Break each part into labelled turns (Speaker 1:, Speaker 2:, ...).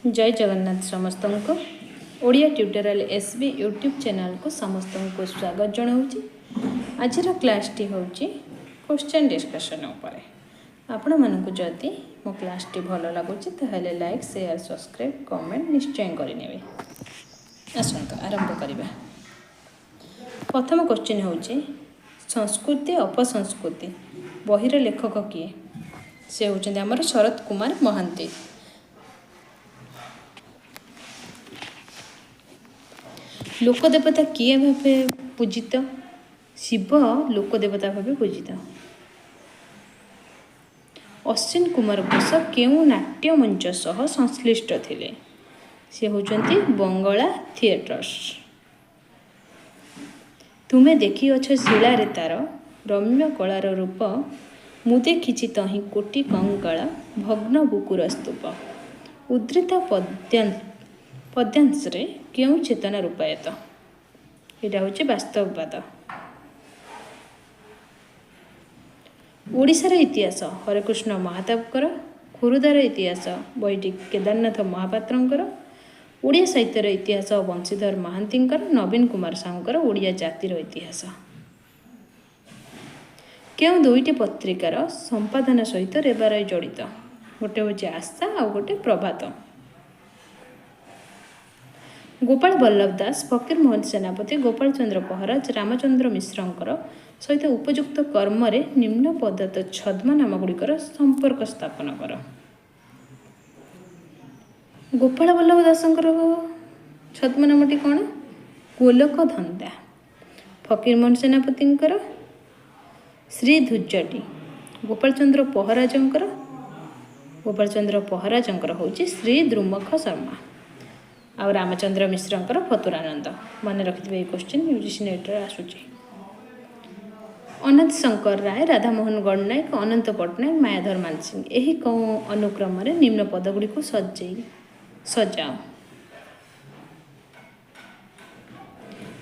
Speaker 1: जय जगन्नाथ समस्त को Odia tutorial SB YouTube channel को समस्त को स्वागत जनाऊँगी। आज क्लासटी हूँ क्वेश्चन डिस्कशन उपरे। आपण मानक जदि मो क्लासटी भल लगुच ताहले लाइक शेयर सब्सक्राइब कमेंट निश्चय करेंगे। आसत आरंभ करवा। प्रथम क्वेश्चन हूँ संस्कृति अपसंस्कृति बहिर लेखक किए? से होचंदी आमर शरत कुमार महांती। लोकदेवता किए भावे पूजित? शिव लोकदेवता भावे पूजित। अश्विन कुमार घोष केउ नाट्य मंच सह संश्लिष्ट थिले? से होचंती बंगला थिएटर्स। तुमे देखी अछ शिलारे तार रम्य कलार रूप मु देखिछि तहि कोटि कंकाल भग्न बुकुर स्तूप उद्धृत पद्यांश रे केउ चेतना रूपायत? यहाँ हूँ वास्तववाद। ओडिशार इतिहास हरेकृष्ण महाताबकर। खुरुदार इतिहास बहीटी केदारनाथ महापात्रंकर। ओडिया साहित्यर इतिहास बंशीधर महांतींकर। नवीन कुमार साहुंकर ओडिया जातिर इतिहास। केउ दुईटी पत्रिकार संपादन सहित रेबाराय जड़ित? गोटे हूँ आशा आ गोटे प्रभात। गोपाल बल्लभ दास फकीर मोहन सेनापति गोपाल चंद्र पहराज रामचंद्र मिश्रंकर सहित उपयुक्त कर्म निम्न पदत्त छद्म नाम गुड़िकर संपर्क स्थापन कर। गोपाल बल्लभ दासंकर छद्म नामटी कौन? गोलक धंदा। फकीर मोहन सेनापतिंकर श्री धुज्जटी। गोपाल चंद्र पहराजंकर हूँ श्री द्रुमख शर्मा आ रामचंद्र मिश्रंकर फतुरानंद। मन रखिथे क्वेश्चन यूजीसी नेट आसूची। अनंत शंकर राय राधामोहन गणनायक अनंत पट्टनायक मायाधर मानसिंह यही अनुक्रम निम्न पदगुड़ी को सजाओ।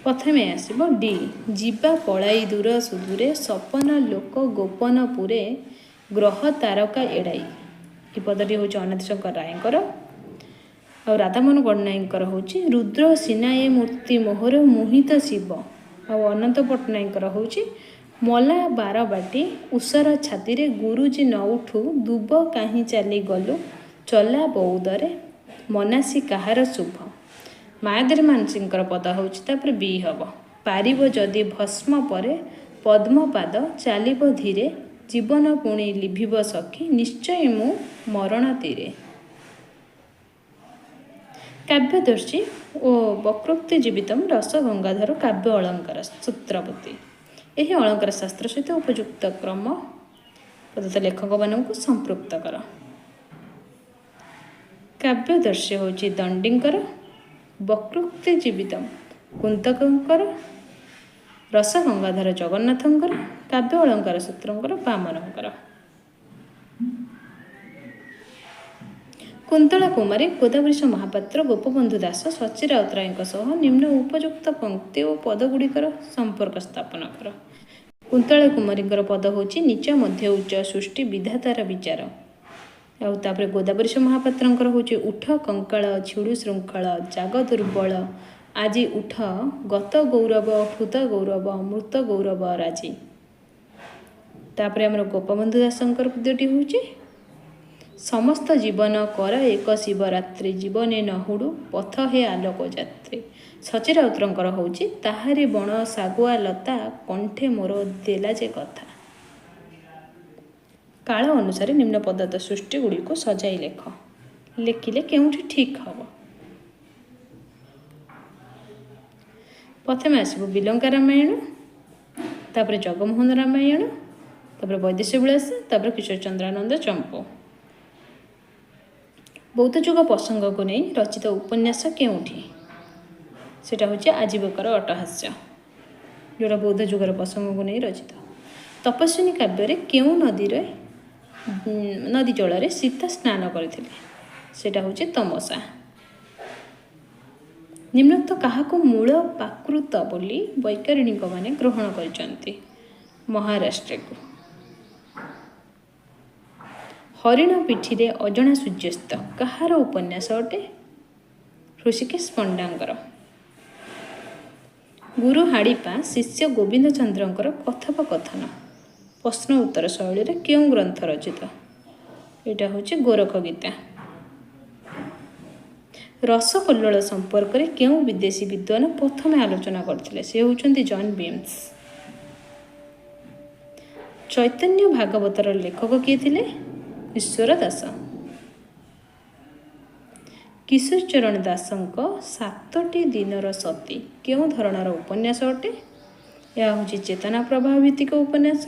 Speaker 1: प्रथमे आसब डी जीवा पलाई दूर सुदूरे सपन लोक गोपन पुरे ग्रह तारका एड़ाई। ये पदटी हूँ अनंत शंकर रायकर। आ राधामोहन गणनायकर हूँ रुद्र सिनाए मूर्ति मोहर मोहित शिव। आ अनंत पट्टनायकर हूँ मला बारबाटी उषर छाती रे गुरुजी न उठू दुब कहीं चली गलु चला बौदरे मनासी कहार शुभ। मायाधर मानसिंह पद होपर बी हम पारिब जदि भस्म परे पद्मपाद चलिब धीरे जीवन पुणी लिभिब सखी निश्चय मु मरण तीरे। काव्यदर्शी ओ वक्रोक्ति जीवितम रस गंगाधर काव्य अलंकार सूत्रपति। यही अलंकार शास्त्र सहित उपयुक्त क्रम प्रदत्त लेखक मानक संपृक्त कर। काव्यदर्शी हूँ दंडींकर। वक्रोक्ति जीवितम कुंतकर। रस गंगाधर जगन्नाथंकर। काव्य अलंकार सूत्रंकर वामनंकर। कुंतला कुमारी गोदावरीश महापात्र गोपबंधु दास सची राउतराय निम्न उपयुक्त पंक्ति और पदगुड़िकर संपर्क स्थापन कर। कुंतला कुमारी पद हूँ नीच मध्य उच्च सृष्टि विधातार विचार। आउे गोदावरीश महापात्र हूँ उठ कंकाल छिड़ु श्रृंखल जाग दुर्बल आज उठ गत गौरव हृत गौरव मृत गौरव राजी। तापर आमर गोपबंधु दासंकर पद्यटी हूँ समस्त जीवन कर एक शिवरात्रि जीवने नहुड़ू पथ हे आलोक जात्री। सची राउतरंकर हूँ ताहारी बण सागुआ लता कंठे मोर देला जे कथा। काल अनुसार निम्न पदार्थ सृष्टि गुड़ी को सजाई लेख। लेखिले केउठी ठीक हम? प्रथमे आसब बिलंका रामायण तापर जगमोहन रामायण तापर वैदेश्य विलास तापर किशोर चंद्रानंद चंपू। बौद्ध जुग प्रसंग को नहीं रचित उपन्यास केउठी? सेटा हूँ आजीवकर अट्टहास्य जोड़ा बौद्ध जुगर प्रसंग को नहीं रचित। तपस्विनी काव्य केउ नदी जल सीता स्नान करथिले? सेटा हूँ तमसा। निम्नोक्त काहाको मूल प्राकृत बोली वैज्ञानिक माने ग्रहण करिसंती? महाराष्ट्र को। ହରିଣ ପିଠିରେ ଅଜଣା ସୂର୍ଯ୍ୟାସ୍ତ କାହାର ଉପନ୍ୟାସ ଅଟେ? ହୃଷିକେଶ ପଣ୍ଡାଙ୍କର। ଗୁରୁ ହାଡ଼ିପା ଶିଷ୍ୟ ଗୋବିନ୍ଦ ଚନ୍ଦ୍ରଙ୍କର କଥୋପକଥନ ପ୍ରଶ୍ନ ଉତ୍ତର ଶୈଳୀରେ କେଉଁ ଗ୍ରନ୍ଥ ରଚିତ? ଏଇଟା ହେଉଛି ଗୋରଖ ଗୀତା। ରସକଲ୍ଲୋଳ ସମ୍ପର୍କରେ କେଉଁ ବିଦେଶୀ ବିଦ୍ୱାନ ପ୍ରଥମେ ଆଲୋଚନା କରିଥିଲେ? ସେ ହେଉଛନ୍ତି ଜନ୍ ବିମ୍ସ। ଚୈତନ୍ୟ ଭାଗବତର ଲେଖକ କିଏ ଥିଲେ? ଈଶ୍ୱର ଦାସ। କିଶୋର ଚରଣ ଦାସଙ୍କ 7ଟି ଦିନର ସତୀ କେଉଁ ଧରଣର ଉପନ୍ୟାସ ଅଟେ? ଏହା ହେଉଛି ଚେତନା ପ୍ରବାହ ଭିତ୍ତିକ ଉପନ୍ୟାସ।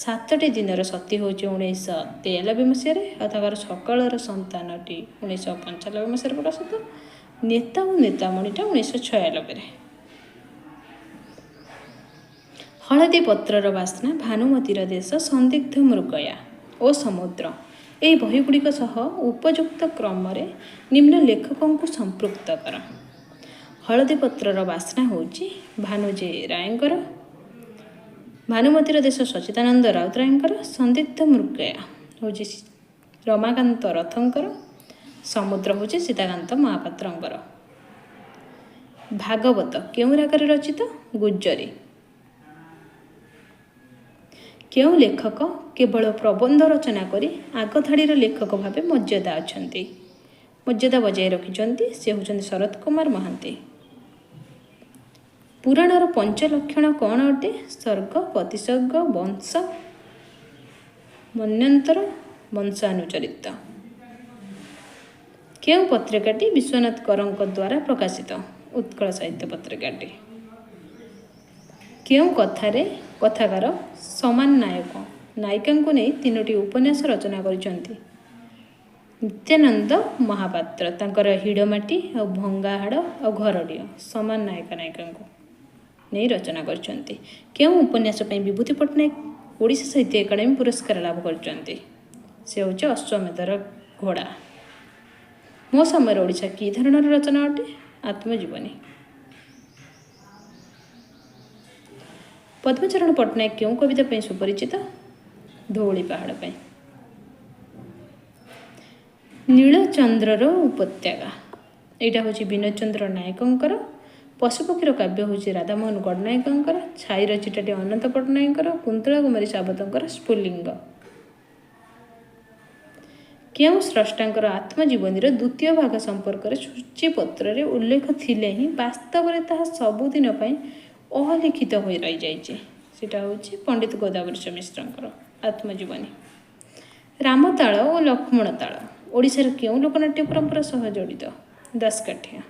Speaker 1: 7ଟି ଦିନର ସତୀ ହେଉଛି 1993 ମସିହାରେ, ଆଉ ତାଙ୍କର ସକାଳର ସନ୍ତାନଟି 1995 ମସିହାରେ ପ୍ରକାଶିତ। ନେତା ଓ ନେତାମଣିଟା 1996ରେ। ହଳଦୀ ପତ୍ରର ବାସ୍ନା, ଭାନୁମତୀର ଦେଶ, ସନ୍ଦିଗ୍ଧ ମୃଗୟା ଓ ସମୁଦ୍ର ଏହି ବହିଗୁଡ଼ିକ ସହ ଉପଯୁକ୍ତ କ୍ରମରେ ନିମ୍ନ ଲେଖକଙ୍କୁ ସମ୍ପୃକ୍ତ କର। ହଳଦୀ ପତ୍ରର ବାସ୍ନା ହେଉଛି ଭାନୁଜେ ରାୟଙ୍କର, ଭାନୁମତୀର ଦେଶ ସଚ୍ଚିଦାନନ୍ଦ ରାଉତରାୟଙ୍କର, ସନ୍ଦିଗ୍ଧ ମୃଗୟା ହେଉଛି ରମାକାନ୍ତ ରଥଙ୍କର, ସମୁଦ୍ର ହେଉଛି ସୀତାକାନ୍ତ ମହାପାତ୍ରଙ୍କର। ଭାଗବତ କେଉଁ ରାଗରେ ରଚିତ? ଗୁଜ୍ଜରୀ। କେଉଁ ଲେଖକ କେବଳ ପ୍ରବନ୍ଧ ରଚନା କରି ଆଗ ଧାଡ଼ିର ଲେଖକ ଭାବେ ମର୍ଯ୍ୟାଦା ଅଛନ୍ତି, ମର୍ଯ୍ୟାଦା ବଜାୟ ରଖିଛନ୍ତି? ସେ ହେଉଛନ୍ତି ଶରତ କୁମାର ମହାନ୍ତି। ପୁରାଣର ପଞ୍ଚଲକ୍ଷଣ କ'ଣ ଅଟେ? ସ୍ୱର୍ଗ, ପ୍ରତିସର୍ଗ, ବଂଶ, ମନ୍ୱନ୍ତର, ବଂଶାନୁଚରିତ। କେଉଁ ପତ୍ରିକାଟି ବିଶ୍ୱନାଥ କରଙ୍କ ଦ୍ୱାରା ପ୍ରକାଶିତ? ଉତ୍କଳ ସାହିତ୍ୟ ପତ୍ରିକାଟି। କେଉଁ କଥାକାର ସମାନ ନାୟକ ନାୟିକାଙ୍କୁ ନେଇ 3ଟି ଉପନ୍ୟାସ ରଚନା କରିଛନ୍ତି? ନିତ୍ୟାନନ୍ଦ ମହାପାତ୍ର ତାଙ୍କର ହିଡ଼ମାଟି ଆଉ ଭଙ୍ଗାହାଡ଼ ଆଉ ଘରଡ଼ିଅ ସମାନ ନାୟକ ନାୟିକାଙ୍କୁ ନେଇ ରଚନା କରିଛନ୍ତି। କେଉଁ ଉପନ୍ୟାସ ପାଇଁ ବିଭୂତି ପଟ୍ଟନାୟକ ଓଡ଼ିଶା ସାହିତ୍ୟ ଏକାଡେମୀ ପୁରସ୍କାର ଲାଭ କରିଛନ୍ତି? ସେ ହେଉଛି ଅଶ୍ୱମେଧର ଘୋଡ଼ା। ମୋ ସମୟରେ ଓଡ଼ିଶା କି ଧରଣର ରଚନା ଅଟେ? ଆତ୍ମଜୀବନୀ। ପଦ୍ମଚରଣ ପଟ୍ଟନାୟକ କେଉଁ କବିତା ପାଇଁ ସୁପରିଚିତ? ଧଉଳି ପାହାଡ଼ ପାଇଁ। ନୀଳଚନ୍ଦ୍ରର ଉପତ୍ୟକା ଏଇଟା ହେଉଛି ବିନୋଦ ଚନ୍ଦ୍ର ନାୟକଙ୍କର। ପଶୁପକ୍ଷୀର କାବ୍ୟ ହେଉଛି ରାଧାମୋହନ ଗଡ଼ନାୟକଙ୍କର। ଛାଇର ଚିଠାଟି ଅନନ୍ତ ପଟ୍ଟନାୟକଙ୍କର। କୁନ୍ତଳା କୁମାରୀ ସାବତଙ୍କର ସ୍ଫୁଲିଙ୍ଗ। କେଉଁ ସ୍ରଷ୍ଟାଙ୍କର ଆତ୍ମଜୀବନୀର ଦ୍ୱିତୀୟ ଭାଗ ସମ୍ପର୍କରେ ସୂଚୀପତ୍ରରେ ଉଲ୍ଲେଖ ଥିଲେ ହିଁ ବାସ୍ତବରେ ତାହା ସବୁଦିନ ପାଇଁ ଅଲିଖିତ ହୋଇ ରହିଯାଇଛି? ସେଟା ହେଉଛି ପଣ୍ଡିତ ଗୋଦାବରୀଶ ମିଶ୍ରଙ୍କର ଆତ୍ମଜୀବନୀ। ରାମତାଳ ଓ ଲକ୍ଷ୍ମଣ ତାଳ ଓଡ଼ିଶାର କେଉଁ ଲୋକନାଟ୍ୟ ପରମ୍ପରା ସହ ଜଡ଼ିତ? ଦାସକାଠିଆ।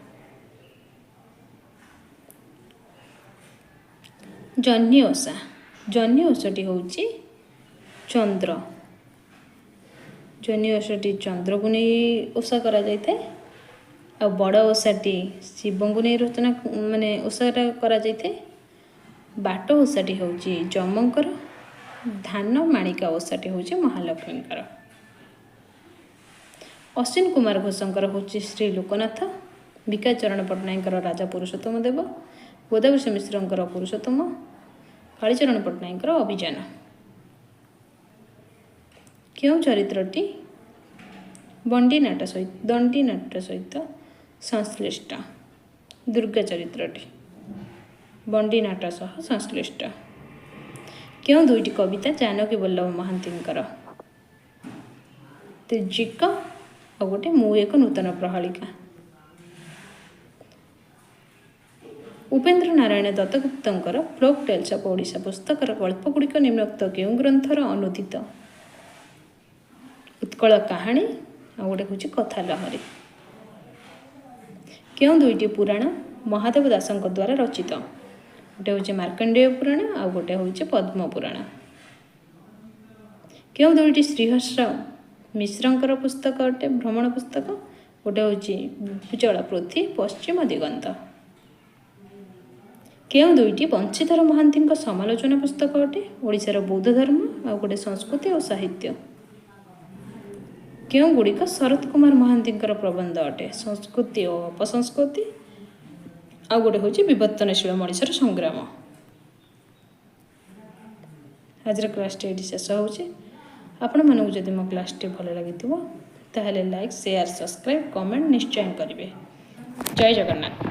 Speaker 1: ଜହ୍ନି ଓଷା। ଜହ୍ନି ଓଷାଟି ହେଉଛି ଚନ୍ଦ୍ର। ଜହ୍ନି ଓଷାଟି ଚନ୍ଦ୍ରକୁ ନେଇ ଓଷା କରାଯାଇଥାଏ। ଆଉ ବଡ଼ ଓଷାଟି ଶିବଙ୍କୁ ନେଇ ଓଷାଟା କରାଯାଇଥାଏ। ବାଟ ଓଷାଟି ହେଉଛି ଯମଙ୍କର। ଧାନ ମାଣିକା ଓଷାଟି ହେଉଛି ମହାଲକ୍ଷ୍ମୀଙ୍କର। ଅଶ୍ୱିନ କୁମାର ଘୋଷଙ୍କର ହେଉଛି ଶ୍ରୀ ଲୋକନାଥ। ବିକାଶ ଚରଣ ପଟ୍ଟନାୟକଙ୍କର ରାଜା ପୁରୁଷୋତ୍ତମ ଦେବ। ଗୋଦାବରୀଶ ମିଶ୍ରଙ୍କର ପୁରୁଷୋତ୍ତମ। କାଳୀଚରଣ ପଟ୍ଟନାୟକଙ୍କର ଅଭିଯାନ। କେଉଁ ଚରିତ୍ରଟି ଦଣ୍ଡି ନାଟ ସହିତ ସଂଶ୍ଳିଷ୍ଟ? ଦୁର୍ଗା ଚରିତ୍ରଟି ବଣ୍ଡି ନାଟ ସହ ସଂଶ୍ଳିଷ୍ଟ। କେଉଁ 2ଟି କବିତା ଜାନକୀ ବଲ୍ଲଭ ମହାନ୍ତିଙ୍କର? ତ୍ରିଜିକ ଆଉ ଗୋଟେ ମୁଁ ଏକ ନୂତନ ପ୍ରହେଳିକା। ଉପେନ୍ଦ୍ର ନାରାୟଣ ଦତ୍ତଗୁପ୍ତଙ୍କର ଫୋକ୍ ଟେଲ୍ସ ଅଫ୍ ଓଡ଼ିଶା ପୁସ୍ତକର ଗଳ୍ପଗୁଡ଼ିକ ନିମ୍ନୋକ୍ତ କେଉଁ ଗ୍ରନ୍ଥର ଅନୁଦିତ? ଉତ୍କଳ କାହାଣୀ ଆଉ ଗୋଟେ ହେଉଛି କଥା ଲହରୀ। କେଉଁ 2ଟି ପୁରାଣ ମହାଦେବ ଦାସଙ୍କ ଦ୍ୱାରା ରଚିତ? ଗୋଟେ ହେଉଛି ମାର୍କଣ୍ଡେୟ ପୁରାଣ ଆଉ ଗୋଟେ ହେଉଛି ପଦ୍ମ ପୁରାଣ। କେଉଁ 2ଟି ଶ୍ରୀହର୍ଷ ମିଶ୍ରଙ୍କର ପୁସ୍ତକ ଅଟେ? ଭ୍ରମଣ ପୁସ୍ତକ। ଗୋଟେ ହେଉଛି ଭୂଜଳ ପୃଥ୍ୱୀ ପଶ୍ଚିମ ଦିଗନ୍ତ। କେଉଁ 2ଟି ବଂଶୀଧର ମହାନ୍ତିଙ୍କ ସମାଲୋଚନା ପୁସ୍ତକ ଅଟେ? ଓଡ଼ିଶାର ବୌଦ୍ଧ ଧର୍ମ ଆଉ ଗୋଟେ ସଂସ୍କୃତି ଓ ସାହିତ୍ୟ। କେଉଁଗୁଡ଼ିକ ଶରତ କୁମାର ମହାନ୍ତିଙ୍କର ପ୍ରବନ୍ଧ ଅଟେ? ସଂସ୍କୃତି ଓ ଅପସଂସ୍କୃତି ଆଉ ଗୋଟେ ହେଉଛି ବିବର୍ତ୍ତନଶୀଳ ମଣିଷର ସଂଗ୍ରାମ। ଆଜିର କ୍ଲାସ୍ଟି ଏଠି ଶେଷ ହେଉଛି। ଆପଣମାନଙ୍କୁ ଯଦି ମୋ କ୍ଲାସ୍ଟି ଭଲ ଲାଗିଥିବ ତାହେଲେ ଲାଇକ୍ ସେୟାର ସବସ୍କ୍ରାଇବ୍ କମେଣ୍ଟ ନିଶ୍ଚୟ କରିବେ। ଜୟ ଜଗନ୍ନାଥ।